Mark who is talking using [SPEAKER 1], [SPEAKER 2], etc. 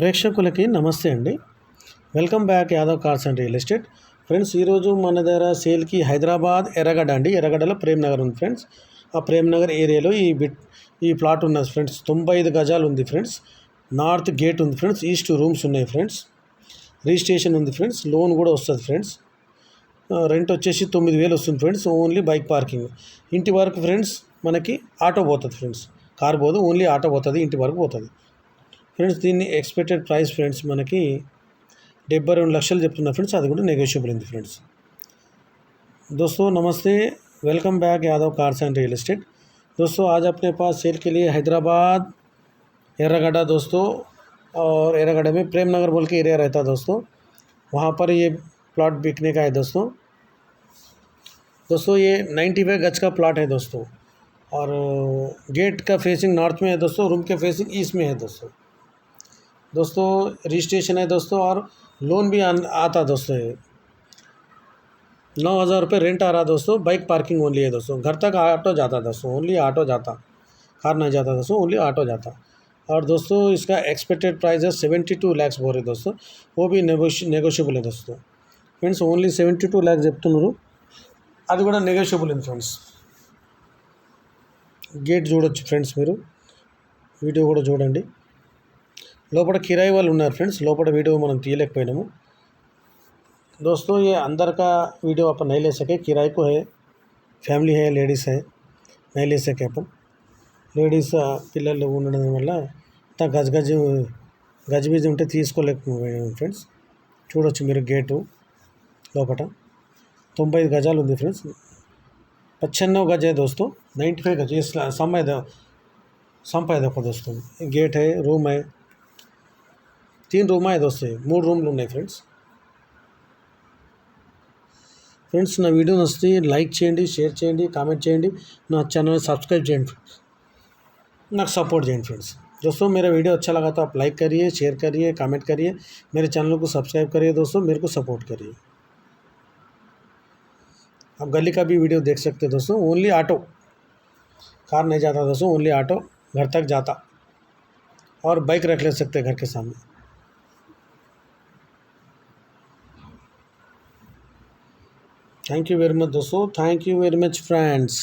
[SPEAKER 1] ప్రేక్షకులకి నమస్తే అండి. Welcome back Yadav cars and real estate. Friends, ఈరోజు మన దగ్గర సేల్కి హైదరాబాద్ ఎర్రగడ్డ అండి. ఎర్రగడ్డలో ప్రేమ్ నగర్ ఉంది ఫ్రెండ్స్. ఆ ప్రేమ్ నగర్ ఏరియాలో ఈ ప్లాట్ ఉన్నది ఫ్రెండ్స్. 95 గజాలు ఉంది ఫ్రెండ్స్. నార్త్ గేట్ ఉంది ఫ్రెండ్స్. ఈస్ట్ రూమ్స్ ఉన్నాయి ఫ్రెండ్స్. రిజిస్ట్రేషన్ ఉంది ఫ్రెండ్స్. లోన్ కూడా వస్తుంది ఫ్రెండ్స్. రెంట్ వచ్చేసి 9,000 వస్తుంది ఫ్రెండ్స్. Only bike parking. ఇంటి వరకు ఫ్రెండ్స్ మనకి ఆటో పోతుంది ఫ్రెండ్స్. కార్ పోదు, ఓన్లీ ఆటో పోతుంది, ఇంటి వరకు పోతుంది ఫ్రెండ్స్. దీన్ని ఎక్స్పెక్టెడ్ ప్రైస్ ఫ్రెండ్స్ మనకి 72 లక్షలు చెప్తున్నా ఫ్రెండ్స్. అది కూడా నెగోషియబుల్ ఉంది ఫ్రెండ్స్. दोस्तों नमस्ते, welcome back Yadav cars and real estate. दोस्तों आज अपने पास सेल के लिए हैदराबाद एर्रागड्डा दोस्तों, और एर्रागड्डा में प्रेम नगर बोल के एरिया रहता है दोस्तों। वहाँ पर ये प्लॉट बिकने का है दोस्तों। ये 95 गज का प्लॉट है दोस्तों, और गेट का फेसिंग नॉर्थ में है दोस्तों, रूम के फेसिंग ईस्ट में है दोस्तों। रजिस्ट्रेशन है दोस्तों, और लोन भी आता दोस्तों। 9,000 रुपये रेंट आ रहा दोस्तों। बाइक पार्किंग ओनली है दोस्तों। घर तक ऑटो जाता दोस्तों, ओनली ऑटो जाता, कार नहीं जाता दोस्तों, ओनली ऑटो जाता। और दोस्तों इसका एक्सपेक्टेड प्राइस है 72 लैक्स बोल रहे दोस्तों। वो भी नेगोशियबल है दोस्तों। फ्रेंड्स ओनली 72 लैक्स చెప్తున్నారు, అది కూడా నెగోషియబుల్ ఉంది ఫ్రెండ్స్. గేట్ చూడొచ్చు ఫ్రెండ్స్, మీరు వీడియో కూడా చూడండి. లోపల కిరాయి వాళ్ళు ఉన్నారు ఫ్రెండ్స్. లోపల వీడియో మనం తీయలేకపోయినాము दोस्तों। ये अंदर का वीडियो अपन नहीं ले सके, किराए को है, ఫ్యామిలీ है, లేడీస్ है, नहीं ले सके अपन। లేడీస్ పిల్లలు ఉండడం వల్ల గజిబిజి ఉంటే తీసుకోలేకపోయాము ఫ్రెండ్స్. చూడొచ్చు మీరు గేటు లోపల 95 गजाल ఉంది फ्रेंड्स। 95 गज है दोस्तों, 95 गज। ये संप है देखो दोस्तों, गेट है, रूम है, 3 रूम है दोस्तों, 3 रूम्లు ఉన్నాయి ఫ్రెండ్స్. నా వీడియో నచ్చితే లైక్ చేయండి, షేర్ చేయండి, కామెంట్ చేయండి, నా ఛానల్ सब्सक्राइब చేయండి फ्रेंड्स, నాకు सपोर्ट చేయండి फ्रेंड्स। दोस्तों मेरा वीडियो अच्छा लगा तो आप लाइक करिए, शेयर करिए, कमेंट करिए, मेरे चैनल को सब्सक्राइब करिए दोस्तों, मेरे को सपोर्ट करिए। आप गली का भी वीडियो देख सकते हैं दोस्तों। ओनली ऑटो, कार नहीं जाता दोस्तों, ओनली ऑटो घर तक जाता, और बाइक रख ले सकते हैं घर के सामने। थैंक यू वेरी मच दोस्तों, thank you very much friends.